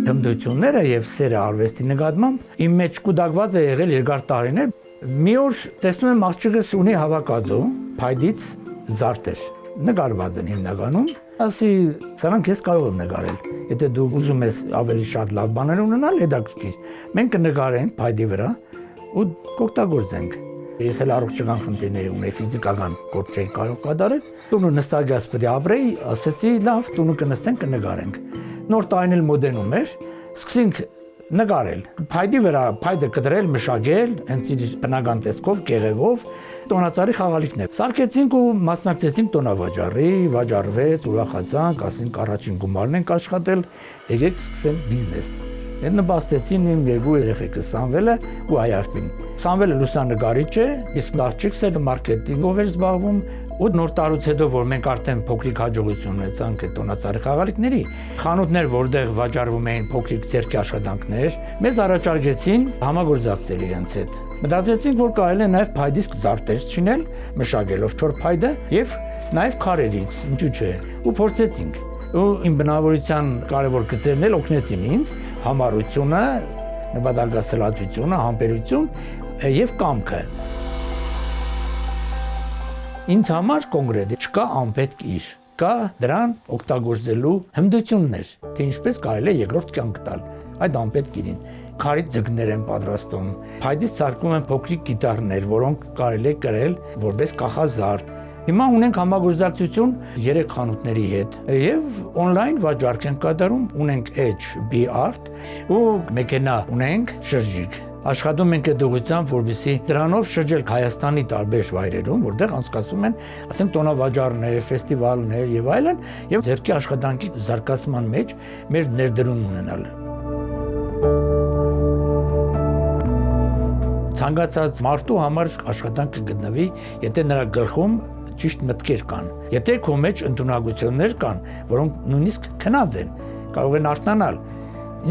հմտությունները եւ սերը արվեստի նկատմամբ իմ մեջ կուտակված է եղել երկար տարիներ։ Մի օր տեսնում եմ աղջիկս ունի հավաքածու, փայտից զարդեր, նկարված են հիմնականում, ասի սրանք ես կարող եմ նկարել։ Եթե դու ուզում ես ավելի շատ լավ բաներ ունենալ, հետաքրքիր, մենք կնկարենք փայտի վրա ու կօգտագործենք։ Ես էլ առողջական խնդիրներ ունեի, ֆիզիկական գործ չէի կարող կատարել։ Տունը նստագած պետք է ապրեի, ասեցի լավ, տունը կնստենք, կնկարենք։ Նոր տարին էլ մոդենում էր, սկսենք նկարել, փայտի վրա փայտը կտրել, մշակել, հենց իր բնական տեսքով, կեղևով, տոնածառի խաղալիքներ։ Սարքեցինք ու մասնակցեցինք տոնավաճառի, վաճառվեց, ուրախացանք, ասենք առաջին գումարն ենք աշխատել, եկեք սկսենք բիզնես։ Այդ նպաստեցին իմ երկու երեխեքը Սամվելը ու Այարպին։ Սամվելը լուսանկարիչ է, իսկ աղջիկս էլ մարքեթինգով էր զբաղվում։ Ու նոր տարուց հետո, որ մենք արդեն փոքրիկ հաջողություն ունեցանք տոնածառի խաղալիքների, խանութներ, որտեղ վաճառվում էին փոքրիկ ձեռքի աշխատանքներ, մեզ առաջարկեցին համագործակցել իրենց հետ։ Մտածեցինք, որ կարելի է նաև փայտից զարդեր չինել, մշակելով 4 փայտը եւ նաև քարերից, ինչու՞ չէ, ու փորձեցինք։ Ու իմ բնավորության կարևոր գծերն էլ օգնեցին ինձ, համառությունը, նպատակասլացությունը, համբերություն եւ կամքը։ Ինձ համար կոնկրետ չկա անպետք իր, կա դրան օգտագործելու հմտություններ, թե ինչպես կարելի է երկրորդ կյանք տալ այդ անպետք իրին։ Քարից ձկներ են պատրաստում, փայտից սարքում են փոքրիկ գիտարներ, որոնք կարելի է կրել որպես կախազարդ։ Հիմա ունենք համագործակցություն 3 խանութների հետ եւ on-line վաճառք են կատարում, ունենք HB Art ու մեքենա ունենք շրջիկ։ Աշխատում ենք այդ ուղղությամբ, որպեսզի դրանով շրջել Հայաստանի տարբեր վայրերում, որտեղ անցկացվում են, ասենք, տոնավաճառներ, ֆեստիվալներ եւ այլն, եւ ձեռքի աշխատանքի զարգացման մեջ մեր ներդրում ունենալ։ Ցանկացած մարդու համար աշխատանք կգտնվի, եթե նրա գլխում ճիշտ մտքեր կան։ Եթե քո մեջ ընդունակություններ կան, որոնք նույնիսկ քնած են, կարող են արթնանալ։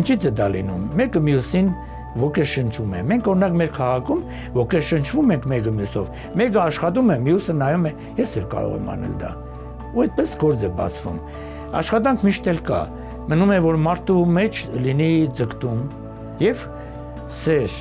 Ինչի՞ց է դա լինում։ Մեկը մյուսին ոգեշնչում է։ Մենք օրինակ մեր քաղաքում ոգեշնչվում ենք մեկը մյուսով։ Մեկը աշխատում է, մյուսը նայում է, ես էլ կարող եմ անել դա։ Ու այդպես գործ է բացվում։ Աշխատանք միշտ էլ կա։ Մնում է, որ մարդու մեջ լինի ձգտում եւ սեր